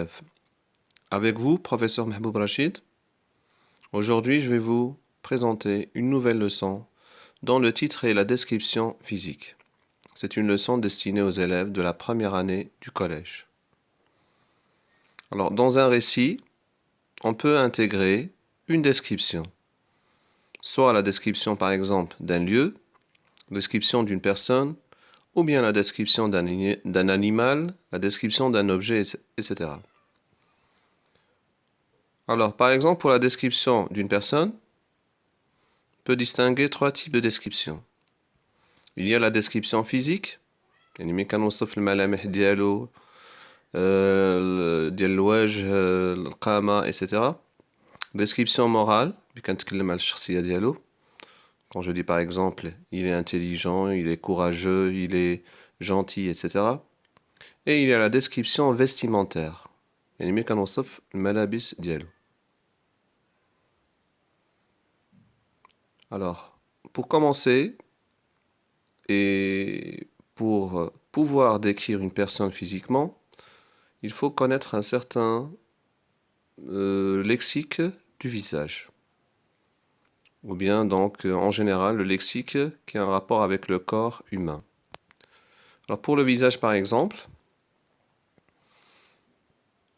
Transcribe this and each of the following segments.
élèves. Avec vous, professeur Mahmoud Rachid. Aujourd'hui, je vais vous présenter une nouvelle leçon dont le titre est la description physique. C'est une leçon destinée aux élèves de la première année du collège. Alors, dans un récit, on peut intégrer une description. Soit la description, par exemple, d'un lieu, description d'une personne, ou bien la description d'un animal, la description d'un objet, etc. Alors, par exemple, pour la description d'une personne, on peut distinguer trois types de descriptions. Il y a la description physique, يعني كنوصف الملامح ديالو ديال الوجه القامة etc. Description morale, كنتكلم على الشخصية ديالو. Quand je dis par exemple, il est intelligent, il est courageux, il est gentil, etc. Et il y a la description vestimentaire. يعني كنوصف الملابس ديالو. Alors, pour commencer, et pour pouvoir décrire une personne physiquement, il faut connaître un certain lexique du visage. Ou bien donc en général le lexique qui a un rapport avec le corps humain. Alors pour le visage par exemple,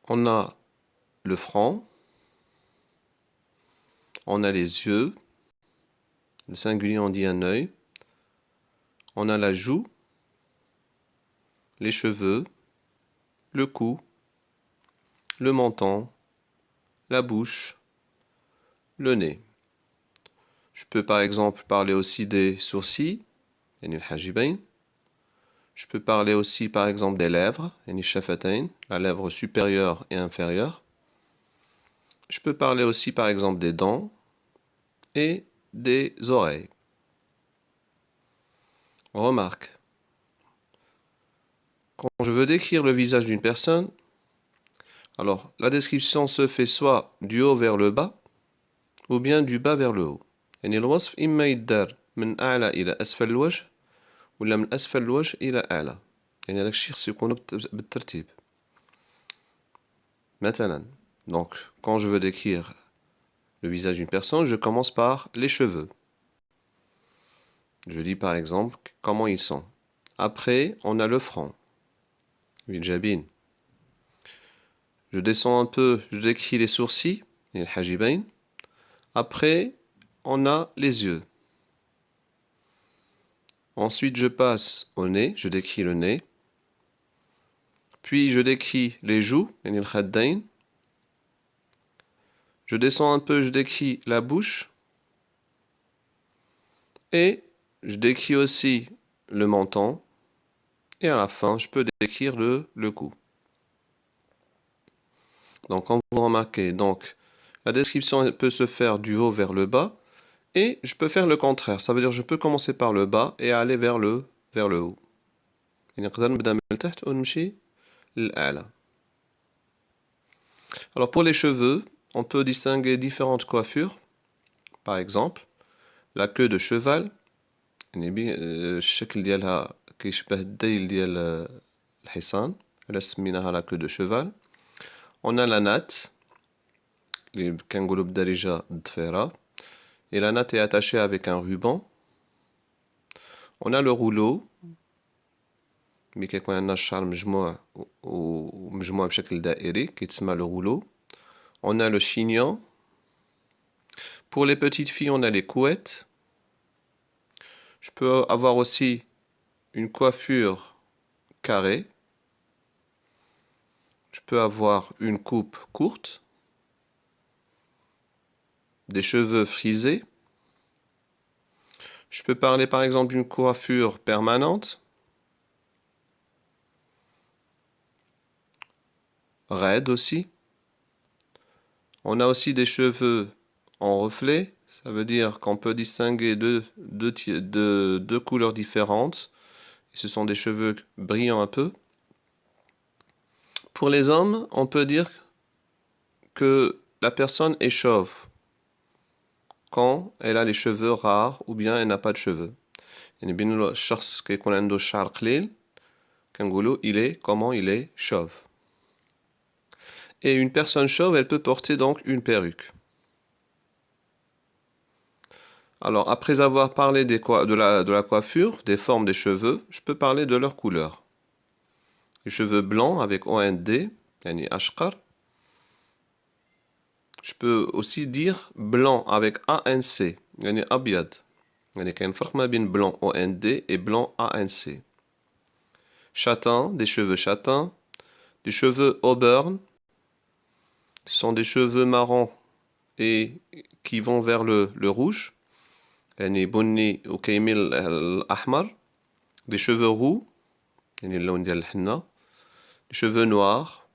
on a le front, on a les yeux, le singulier on dit un œil, on a la joue, les cheveux, le cou, le menton, la bouche, le nez. Je peux par exemple parler aussi des sourcils, يعني الحاجبين. Je peux parler aussi par exemple des lèvres, يعني الشفتين, la lèvre supérieure et inférieure. Je peux parler aussi par exemple des dents et des oreilles. Remarque, quand je veux décrire le visage d'une personne, alors la description se fait soit du haut vers le bas ou bien du bas vers le haut. يعني الوصف إما يدار من أعلى إلى أسفل الوجه ولا من أسفل الوجه إلى أعلى. يعني هذاك الشيء خصو يكون بالترتيب. Maintenant, donc quand je veux décrire le visage d'une personne, je commence par les cheveux. Je dis par exemple comment ils sont. Après, on a le front. الجبين. Je descends un peu, je décris les sourcils, les الحاجبين. Après, on a les yeux. Ensuite, je passe au nez, je décris le nez. Puis, je décris les joues, يعني الخدين. Je descends un peu, je décris la bouche. Et je décris aussi le menton. Et à la fin, je peux décrire le cou. Donc, quand vous remarquez, donc, la description peut se faire du haut vers le bas. Et je peux faire le contraire. Ça veut dire que je peux commencer par le bas et aller vers le haut. Alors pour les cheveux, on peut distinguer différentes coiffures. Par exemple, la queue de cheval. الشكل ديالها كيشبه الذيل ديال الحصان. علاش سميناها la queue de cheval. On a la natte اللي كنقولوا بالدارجة الضفيرة. Et la natte est attachée avec un ruban. On a le rouleau. ملي كيكون عندنا الشعر مجموع ومجموع بشكل دائري كيتسمى le rouleau. On a le chignon. Pour les petites filles, on a les couettes. Je peux avoir aussi une coiffure carrée. Je peux avoir une coupe courte. Des cheveux frisés. Je peux parler par exemple d'une coiffure permanente. Raide aussi. On a aussi des cheveux en reflet. Ça veut dire qu'on peut distinguer deux couleurs différentes. Et ce sont des cheveux brillants un peu. Pour les hommes, on peut dire que la personne est chauve quand elle a les cheveux rares ou bien elle n'a pas de cheveux. يعني بين الشخص كيكون عنده الشعر قليل كنقولوا il est comment il est chauve. Et une personne chauve, elle peut porter donc une perruque. Alors, après avoir parlé de la coiffure, des formes des cheveux, je peux parler de leur couleur. Les cheveux blancs avec OND, yani ashqar. Je peux aussi dire blanc avec ANC, yani abyad. Yani qu'il y a une فرق bien blanc OND et blanc ANC. Châtain, des cheveux châtains. Des cheveux auburn, ce sont des cheveux marrons et qui vont vers le rouge. يعني بني وكيميل الأحمر. Des cheveux roux, يعني اللون ديال الحنة. Des cheveux noirs.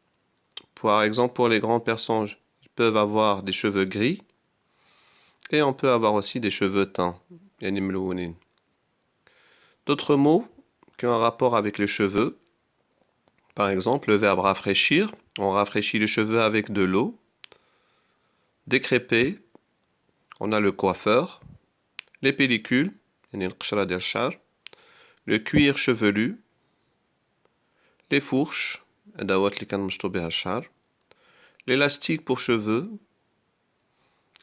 Par exemple, pour les grandes personnes, ils peuvent avoir des cheveux gris. Et on peut avoir aussi des cheveux teints. يعني ملونين. D'autres mots qui ont un rapport avec les cheveux. Par exemple, le verbe rafraîchir. On rafraîchit les cheveux avec de l'eau. Décréper. On a le coiffeur. Les pellicules. يعني القشرة ديال الشعر. Le cuir chevelu. Les fourches. الأدوات اللي كنمشطو بها الشعر. L'élastique pour cheveux.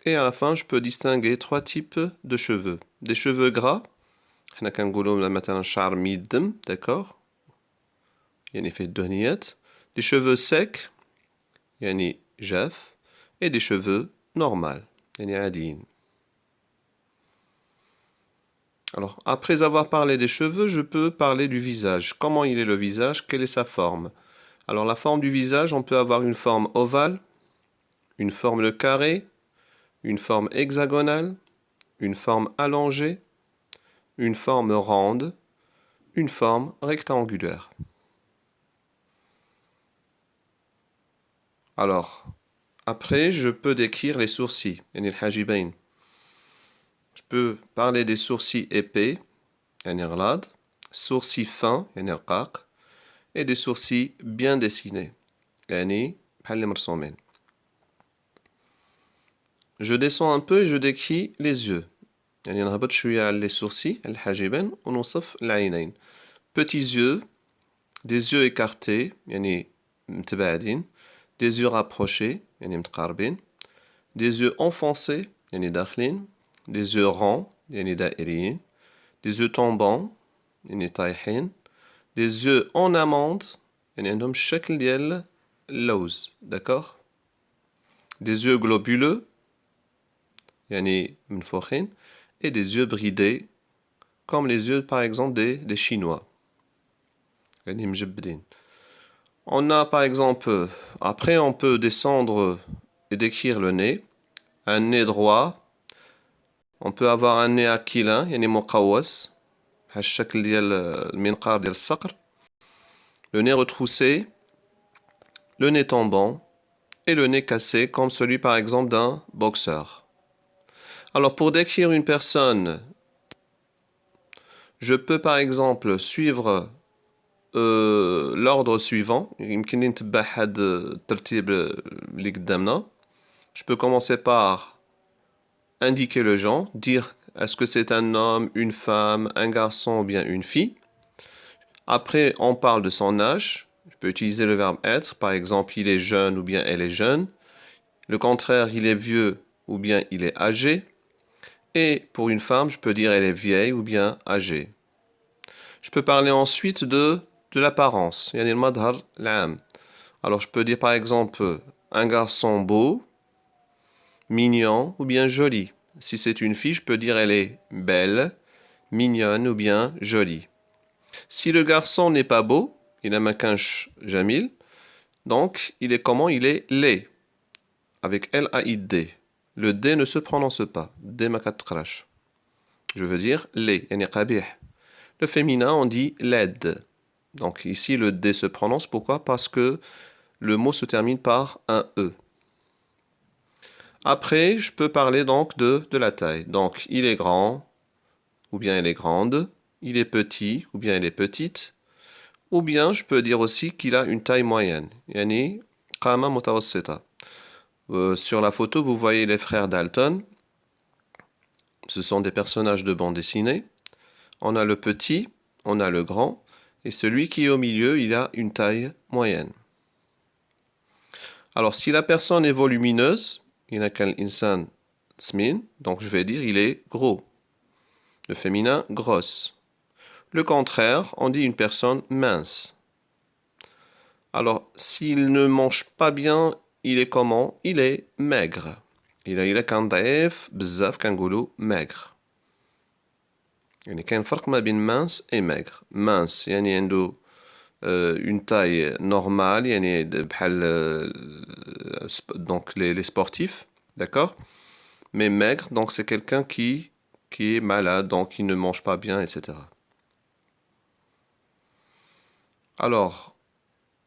Et à la fin, je peux distinguer trois types de cheveux. Des cheveux gras. حنا كنقولوا مثلا الشعر ميدم, d'accord. يعني فيه الدهنيات. Des cheveux secs. يعني جاف. Et des cheveux normaux. يعني عاديين. Alors, après avoir parlé des cheveux, je peux parler du visage. Comment il est le visage? Quelle est sa forme? Alors, la forme du visage, on peut avoir une forme ovale, une forme de carré, une forme hexagonale, une forme allongée, une forme ronde, une forme rectangulaire. Alors, après, je peux décrire les sourcils. يعني الحاجبين. Je peux parler des sourcils épais, يعني غلاظ, sourcils fins, يعني رقاق, et des sourcils bien dessinés, يعني بحال اللي مرسومين. Je descends un peu et je décris les yeux. يعني نهبط شوية على les sourcils, على الحاجبين, ونوصف العينين. Petits yeux, des yeux écartés, يعني متباعدين, des yeux rapprochés, يعني متقاربين, des yeux enfoncés, يعني داخلين, des yeux ronds, يعني دائريين, des yeux tombants, يعني طايحين, des yeux en amande, يعني عندهم الشكل ديال اللوز, d'accord. Des yeux globuleux, يعني منفوخين, et des yeux bridés, comme les yeux par exemple des Chinois. يعني مجبدين. On a par exemple, après on peut descendre et décrire le nez. Un nez droit. On peut avoir un nez aquilin, يعني مقوس. هالشكل ديال المنقار ديال الصقر. Le nez retroussé. Le nez tombant. Et le nez cassé, comme celui par exemple d'un boxeur. Alors pour décrire une personne, je peux par exemple suivre l'ordre suivant. يمكن نتبع هاد الترتيب اللي قدامنا. Je peux commencer par indiquer le genre, dire est-ce que c'est un homme, une femme, un garçon ou bien une fille. Après, on parle de son âge. Je peux utiliser le verbe être. Par exemple, il est jeune ou bien elle est jeune. Le contraire, il est vieux ou bien il est âgé. Et pour une femme, je peux dire elle est vieille ou bien âgée. Je peux parler ensuite de l'apparence. يعني المظهر العام. Alors, je peux dire par exemple un garçon beau, mignon ou bien joli. Si c'est une fille, je peux dire elle est belle, mignonne ou bien jolie. Si le garçon n'est pas beau, il a makanch jamil, donc il est comment? Il est laid, avec L-A-I-D. Le D ne se prononce pas. D makat crash. Je veux dire laid, yani qabih. Le féminin, on dit laid. Donc ici, le D se prononce. Pourquoi? Parce que le mot se termine par un E. Après, je peux parler donc de la taille. Donc, il est grand, ou bien elle est grande. Il est petit, ou bien elle est petite. Ou bien, je peux dire aussi qu'il a une taille moyenne. Yani, qama mutawassita. Sur la photo, vous voyez les frères Dalton. Ce sont des personnages de bande dessinée. On a le petit, on a le grand. Et celui qui est au milieu, il a une taille moyenne. Alors, si la personne est volumineuse, il n'a qu'un insan smin, donc je vais dire il est gros. Le féminin, grosse. Le contraire, on dit une personne mince. Alors, s'il ne mange pas bien, il est comment? Il est maigre. Il a qu'un daif, bzaf, kangolo, maigre. يعني كاين فرق ما بين mince et maigre. Mince يعني عنده une taille normale يعني بحال donc les sportifs, d'accord? Mais maigre, donc c'est quelqu'un qui est malade, donc qui ne mange pas bien, etc. Alors,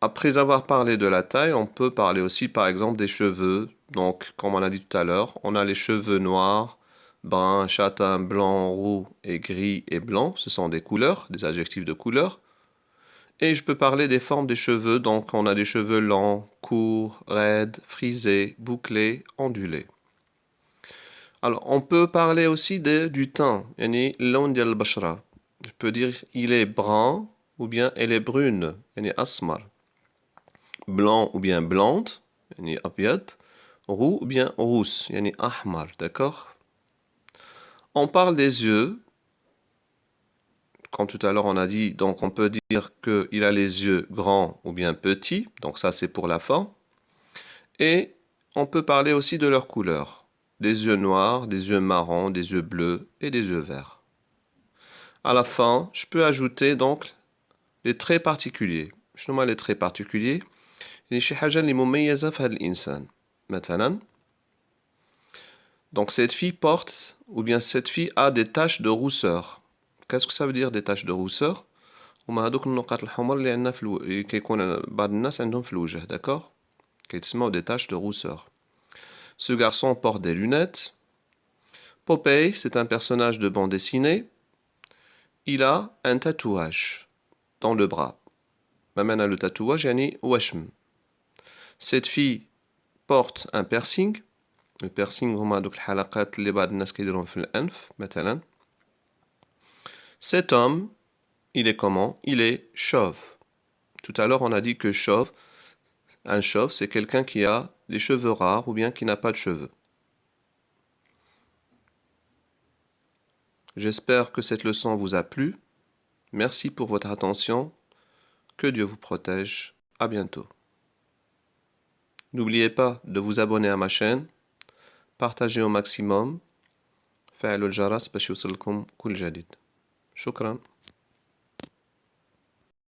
après avoir parlé de la taille, on peut parler aussi par exemple des cheveux. Donc, comme on a dit tout à l'heure, on a les cheveux noirs, bruns, châtain, blanc, roux et gris et blanc. Ce sont des couleurs, des adjectifs de couleur. Et je peux parler des formes des cheveux. Donc, on a des cheveux longs, courts, raides, frisés, bouclés, ondulés. Alors, on peut parler aussi du teint. يعني اللون ديال البشرة. Je peux dire il est brun ou bien elle est brune. يعني أسمر. Blanc ou bien blonde. يعني أبيض. Roux ou bien rousse. يعني أحمر. D'accord? On parle des yeux. Comme tout à l'heure on a dit, donc on peut dire qu'il a les yeux grands ou bien petits. Donc ça c'est pour la forme. Et on peut parler aussi de leur couleur. Des yeux noirs, des yeux marrons, des yeux bleus et des yeux verts. À la fin, je peux ajouter donc les traits particuliers. شنو هما les traits particuliers؟ يعني شي حاجة اللي مميزة في هذا الإنسان. مثلا donc cette fille porte ou bien cette fille a des taches de rousseur. Qu'est-ce que ça veut dire des taches de rousseur؟ هما هذوك النقاط الحمر اللي عندنا في كيكون بعض الناس عندهم في الوجه. d'accord؟ كيتسموا des taches de rousseur. Ce garçon porte des lunettes. Popeye, c'est un personnage de bande dessinée. Il a un tatouage dans le bras. Maintenant, le tatouage, yani washm. Cette fille porte un piercing. Le piercing, هما دوك الحلقات اللي بعض الناس كيديروهم في الأنف مثلا. Cet homme, il est comment? Il est chauve. Tout à l'heure, on a dit que chauve, un chauve, c'est quelqu'un qui a des cheveux rares ou bien qui n'a pas de cheveux. J'espère que cette leçon vous a plu. Merci pour votre attention. Que Dieu vous protège. À bientôt. N'oubliez pas de vous abonner à ma chaîne, partager au maximum. فعلوا الجرس باش يوصلكم كل جديد. شكرا.